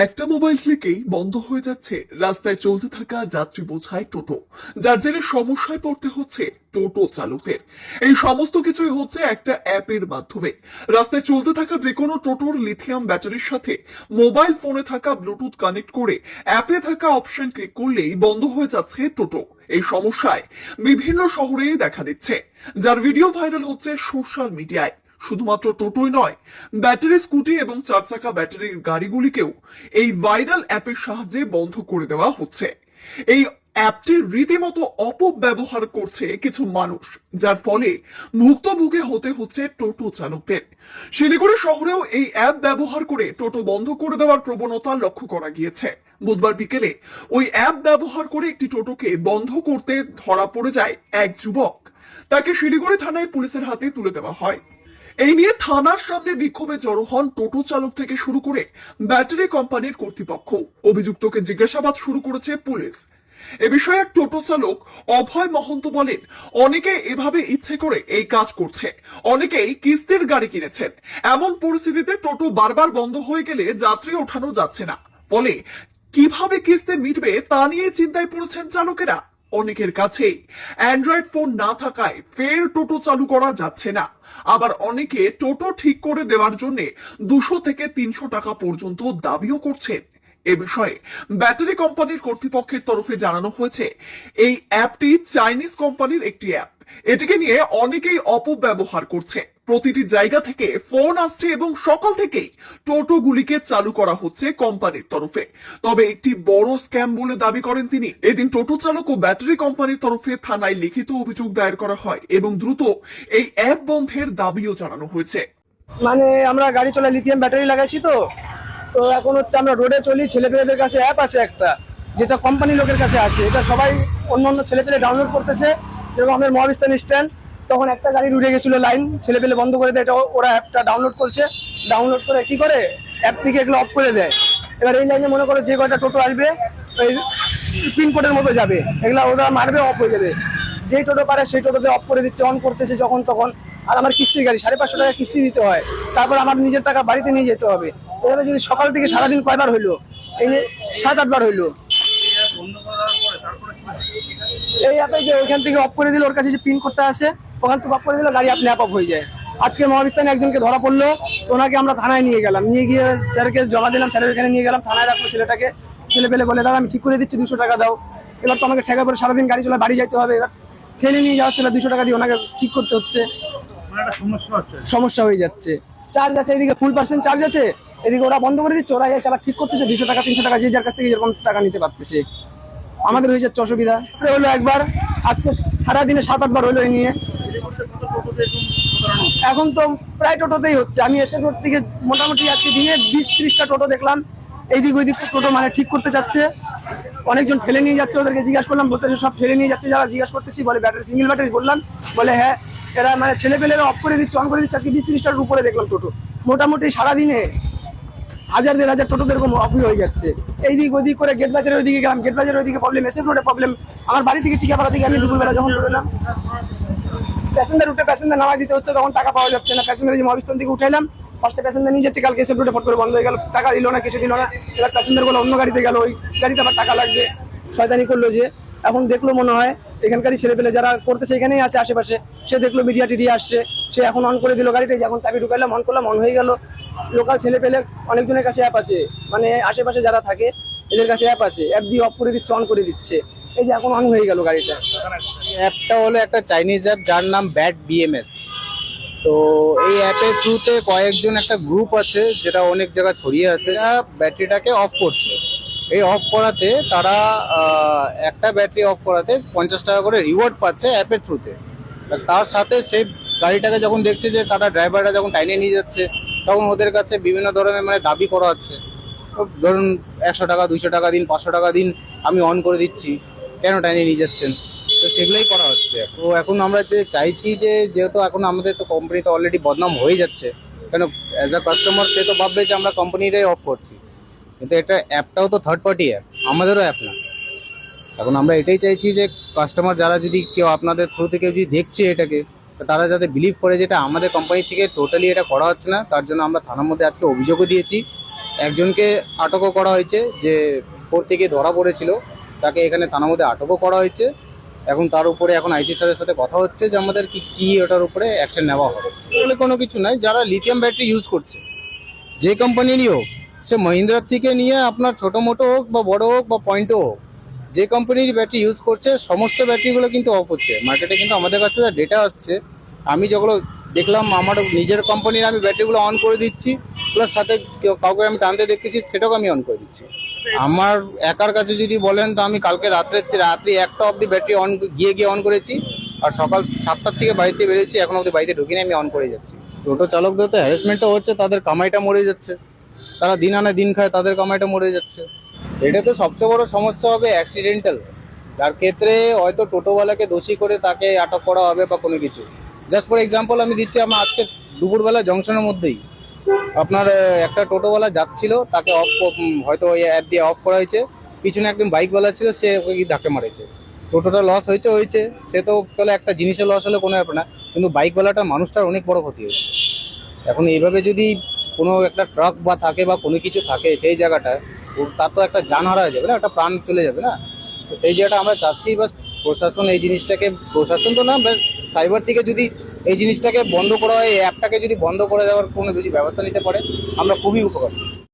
একটা মোবাইল ক্লিকেই বন্ধ হয়ে যাচ্ছে রাস্তায় চলতে থাকা যাত্রী বোঝাই টোটো, যার জেরে সমস্যায় পড়তে হচ্ছে টোটো চালকদের। এই সমস্ত কিছুই হচ্ছে একটা অ্যাপের মাধ্যমে। রাস্তায় চলতে থাকা যে কোনো টোটোর লিথিয়াম ব্যাটারির সাথে মোবাইল ফোনে থাকা ব্লুটুথ কানেক্ট করে অ্যাপে থাকা অপশন ক্লিক করলেই বন্ধ হয়ে যাচ্ছে টোটো। এই সমস্যায় বিভিন্ন শহরে দেখা দিচ্ছে, যার ভিডিও ভাইরাল হচ্ছে সোশ্যাল মিডিয়ায়। শুধুমাত্র টোটোই নয়, ব্যাটারি স্কুটি এবং চার চাকা ব্যাটারির গাড়িগুলিকেও এই ভাইরাল অ্যাপের সাহায্যে বন্ধ করে দেওয়া হচ্ছে। এই অ্যাপটি রীতিমতো অপব্যবহার করছে কিছু মানুষ, যার ফলে ভুক্তভোগী হতে হচ্ছে টোটো চালকদের। শিলিগুড়ি শহরেও এই অ্যাপ ব্যবহার করে টোটো বন্ধ করে দেওয়ার প্রবণতা লক্ষ্য করা গিয়েছে। বুধবার বিকেলে ওই অ্যাপ ব্যবহার করে একটি টোটোকে বন্ধ করতে ধরা পড়ে যায় এক যুবক। তাকে শিলিগুড়ি থানায় পুলিশের হাতে তুলে দেওয়া হয়। এই নিয়ে থানার সামনে বিক্ষোভে জড়ো হন টোটো চালক থেকে শুরু করে ব্যাটারি কোম্পানির কর্তৃপক্ষ। অভিযুক্তকে জিজ্ঞাসাবাদ শুরু করেছে পুলিশ। এ বিষয়ে এক টোটো চালক অভয় মহন্ত বলেন, অনেকে এভাবে ইচ্ছে করে এই কাজ করছে, অনেকেই কিস্তির গাড়ি কিনেছেন। এমন পরিস্থিতিতে টোটো বারবার বন্ধ হয়ে গেলে যাত্রী ওঠানো যাচ্ছে না, ফলে কিভাবে কিস্তি মিটবে তা নিয়ে চিন্তায় পড়েছেন চালকেরা। অনেকের কাছেই অ্যান্ড্রয়েড ফোন না থাকায় ফের টোটো চালু করা যাচ্ছে না। আবার অনেকে টোটো ঠিক করে দেওয়ার জন্য 200 থেকে 300 টাকা পর্যন্ত দাবিও করছেন। এ বিষয়ে ব্যাটারি কোম্পানির কর্তৃপক্ষের তরফে জানানো হয়েছে, এই অ্যাপটি চাইনিজ কোম্পানির একটি অ্যাপ। এটিকে নিয়ে অনেকেই অপব্যবহার করছে। প্রতিটি জায়গা থেকে ফোন আসছে এবং সকাল থেকেই টোটোগুলিকে চালু করা হচ্ছে কোম্পানির তরফে। তবে একটি বড় স্ক্যাম বলে দাবি করেন তিনি। এদিন টোটো চালক ও ব্যাটারি কোম্পানির তরফে থানায় লিখিত অভিযোগ দায়ের করা হয় এবং দ্রুত এই অ্যাপ বন্ধের দাবিও জানানো হয়েছে। মানে আমরা গাড়ি চলে লিথিয়াম ব্যাটারি লাগাইছি, তো তো এখন হচ্ছে আমরা রোডে চলি, ছেলেপেলেদের কাছে অ্যাপ আছে একটা, যেটা কোম্পানি লোকের কাছে আছে। এটা সবাই অন্য অন্য ছেলেপেলে ডাউনলোড করতেছে। যেরকম আমাদের মহাবিস্তান স্ট্যান্ড, তখন একটা গাড়ি উড়ে গেছিল লাইন, ছেলেপেলে বন্ধ করে দেয়। এটা ওরা অ্যাপটা ডাউনলোড করছে, ডাউনলোড করে কি করে অ্যাপ থেকে এগুলো অফ করে দেয়। এবার এই লাইনে মনে করো যে কয়টা টোটো আসবে ওই পিনকোডের মতো যাবে, এগুলা ওরা মারবে, অফ হয়ে যাবে। যেই টোটো পারে সেই টোটোতে অফ করে দিচ্ছে, অন করতেছে যখন তখন। আর আমার কিস্তির গাড়ি 550 টাকা কিস্তি দিতে হয়, তারপর আমার নিজের টাকা বাড়িতে নিয়ে যেতে হবে। এভাবে যদি সকাল থেকে সারাদিন কয়বার হইলো, এই 7-8 বার হইলো। এই অ্যাপে যে ওইখান থেকে অফ করে দিল, ওর কাছে যে পিন কোডটা আছে ওখান থেকে অফ করে দিল, গাড়ি আপনি অ্যাপ অফ হয়ে যায়। আজকে মহাবিস্তানে একজনকে ধরা পড়লো, ওনাকে আমরা থানায় নিয়ে গেলাম, নিয়ে গিয়ে স্যারকে জমা দিলাম। স্যারের এখানে নিয়ে গেলাম, থানায় রাখবো ছেলেটাকে। ছেলে পেলে বলে, দাদা আমি ঠিক করে দিচ্ছি, 200 টাকা দাও। এবার তো আমাকে ঠেকা করে সারাদিন গাড়ি চলে বাড়ি যাইতে হবে। এবার ঠেলে নিয়ে যাওয়া ছিল, 200 টাকা দিয়ে ওনাকে ঠিক করতে হচ্ছে। সমস্যা হয়ে যাচ্ছে। চার্জ আছে এদিকে, ফুল পার্সেন্ট চার্জ আছে, এদিকে ওরা বন্ধ করে দিচ্ছে, ওরা এসে আবার ঠিক করতেছে। 200 টাকা 300 টাকা যে যার কাছ থেকে যেরকম টাকা নিতে পারতেছে। আমাদের হয়ে যাচ্ছে অসুবিধা। হলো একবার, আজকে সারাদিনে 7-8 বার হলো এই নিয়ে। এখন তো প্রায় টোটোতেই হচ্ছে। আমি এসে রোড থেকে মোটামুটি আজকে দিনে 20-30টা টোটো দেখলাম, এইদিক ওইদিক টোটো মানে ঠিক করতে যাচ্ছে। অনেকজন ঠেলে নিয়ে যাচ্ছে, ওদেরকে জিজ্ঞাসা করলাম, বলতে সব ঠেলে নিয়ে যাচ্ছে। যারা জিজ্ঞাসা করতেছি বলে ব্যাটারি সিঙ্গেল ব্যাটারি, বললাম, বলে হ্যাঁ এরা মানে ছেলে পেলেরা অফ করে দিচ্ছে, অন করে দিচ্ছে। আজকে 20-30টার উপরে দেখলাম টোটো, মোটামুটি সারাদিনে 1000-1500 টোটো এরকম অফ হয়ে যাচ্ছে। এইদিক ওইদিক করে গেট বাজারের ওইদিকে গেলাম, গেট বাজারের ওইদিকে প্রবলেম, এসে রোডে প্রবলেম। আমার বাড়ি থেকে টিকাপাড়া থেকে আমি দুপুরবেলা যখন বেরোলাম, প্যাসেঞ্জার উঠে প্যাসেঞ্জার নামাই দিতে হচ্ছে, তখন টাকা পাওয়া যাচ্ছে না। প্যাসেঞ্জার যে মহাবিস্তান থেকে উঠাইলাম, ফার্স্টে প্যাসেঞ্জার নিয়ে যাচ্ছে, কালকে এসে রোডে ফট করে বন্ধ হয়ে গেল, টাকা দিল না, কিছু দিল না। এবার প্যাসেঞ্জার গুলো অন্য গাড়িতে গেল, ওই গাড়িতে আবার টাকা লাগবে, শয়তানি করলো যে। এখন দেখলো মনে হয় এখানকারই ছেলেপেলে যারা করতেছে এখানেই আছে আশেপাশে, সে দেখলো মিডিয়া টিডিয়া আসছে, সে এখন অন করে দিল গাড়িটা। এখন চাবি ঢুকাইলাম, অন করলাম, অন হয়ে গেল। লোকাল ছেলেপেলে অনেকজনের কাছে অ্যাপ আছে, মানে আশেপাশে যারা থাকে এদের কাছে অ্যাপ আছে, অ্যাপ দিয়ে অফ করে দিচ্ছে, অন করে দিচ্ছে। এই যে এখন অন হয়ে গেল গাড়িটা। অ্যাপটা হলো একটা চাইনিজ অ্যাপ, যার নাম ব্যাট বিএমএস। তো এই অ্যাপের থ্রুতে কয়েকজন একটা গ্রুপ আছে, যেটা অনেক জায়গা ছড়িয়ে আছে, ব্যাটারিটাকে অফ করছে। এই অফ করাতে তারা একটা ব্যাটারি অফ করাতে 50 টাকা করে রিওয়ার্ড পাচ্ছে অ্যাপের থ্রুতে। তার সাথে সেই গাড়িটাকে যখন দেখছে যে তারা ড্রাইভাররা যখন টাইনে নিয়ে যাচ্ছে, তখন ওদের কাছে বিভিন্ন ধরনের মানে দাবি করা হচ্ছে। ধরুন 100 টাকা 200 টাকা দিন, 500 টাকা দিন, আমি অন করে দিচ্ছি, কেন টাইনে নিয়ে যাচ্ছেন? তো সেগুলোই করা হচ্ছে। তো এখন আমরা যে চাইছি যে, যেহেতু এখন আমাদের তো কোম্পানি তো অলরেডি বদনাম হয়ে যাচ্ছে, কেন অ্যাজ আ কাস্টমার সে তো ভাববে যে আমরা কোম্পানিটাই অফ করছি, কিন্তু এটা অ্যাপটাও তো থার্ড পার্টি অ্যাপ, আমাদেরও অ্যাপ না। এখন আমরা এটাই চাইছি যে কাস্টমার যারা যদি কেউ আপনাদের থ্রু থেকে যদি দেখছে এটাকে, তারা যাতে বিলিভ করে যেটা আমাদের কোম্পানি থেকে টোটালি এটা করা হচ্ছে না। তার জন্য আমরা থানার মধ্যে আজকে অভিযোগও দিয়েছি একজনকে আটকও করা হয়েছে, যে কোর্ট থেকে ধরা পড়েছিল তাকে এখানে থানার মধ্যে আটকও করা হয়েছে। এখন তার উপরে এখন আইসি স্যারের সাথে কথা হচ্ছে যে আমাদের কি ওটার উপরে অ্যাকশন নেওয়া হবে। বলে কোনো কিছু নাই, যারা লিথিয়াম ব্যাটারি ইউজ করছে যে কোম্পানিরই হোক, সে মহিন্দ্রার থেকে নিয়ে আপনার ছোটো মোটো হোক বা বড় হোক বা পয়েন্টও হোক, যে কোম্পানির ব্যাটারি ইউজ করছে সমস্ত ব্যাটারিগুলো কিন্তু অফ হচ্ছে মার্কেটে। কিন্তু আমাদের কাছে যা ডেটা আসছে, আমি যেগুলো দেখলাম আমার নিজের কোম্পানির, আমি ব্যাটারিগুলো অন করে দিচ্ছি, প্লাস সাথে কাউকে আমি টানতে দেখতেছি সেটাও আমি অন করে দিচ্ছি। আমার একার কাছে যদি বলেন তো আমি কালকে রাত্রি 1টা অবধি ব্যাটারি অন গিয়ে অন করেছি, আর সকাল 7টার থেকে বাড়িতে বেরিয়েছি, এখন অবধি বাড়িতে ঢুকিনি, আমি অন করে যাচ্ছি। টোটো চালকদের তো হ্যারাসমেন্টটা হচ্ছে, তাদের কামাইটা মরে যাচ্ছে, তারা দিন আনে দিন খায়, তাদের কামাইটা মরে যাচ্ছে। এটা তো সবচেয়ে বড় সমস্যা হবে অ্যাক্সিডেন্টাল, যার ক্ষেত্রে হয়তো টোটোওয়ালাকে দোষী করে তাকে আটক করা হবে বা কোনো কিছু। জাস্ট ফর এক্সাম্পল আমি দিচ্ছি, আমার আজকে দুপুরবেলা জংশনের মধ্যেই আপনার একটা টোটোওয়ালা যাচ্ছিল, তাকে হয়তো ওই অ্যাপ দিয়ে অফ করা হয়েছে, পিছনে একজন বাইকওয়ালা ছিল, সে ওই ধাক্কা মারেছে, টোটোটা লস হয়েছে, সে তো চলে একটা জিনিসের লস হলে কোনো ব্যাপার না, কিন্তু বাইকওয়ালাটা মানুষটার অনেক বড় ক্ষতি হয়েছে। এখন এইভাবে যদি কোনো একটা ট্রাক বা থাকে বা কোনো কিছু থাকে সেই জায়গাটায়, তার তো একটা জান হারা হয়ে যাবে না, একটা প্রাণ চলে যাবে না। তো সেই জায়গাটা আমরা চাচ্ছি বাস প্রশাসন এই জিনিসটাকে, প্রশাসন তো না, সাইবার থেকে যদি এই জিনিসটাকে বন্ধ করা হয়, এই অ্যাপটাকে যদি বন্ধ করে দেওয়ার কোনো যদি ব্যবস্থা নিতে পারে, আমরা খুবই উপকার।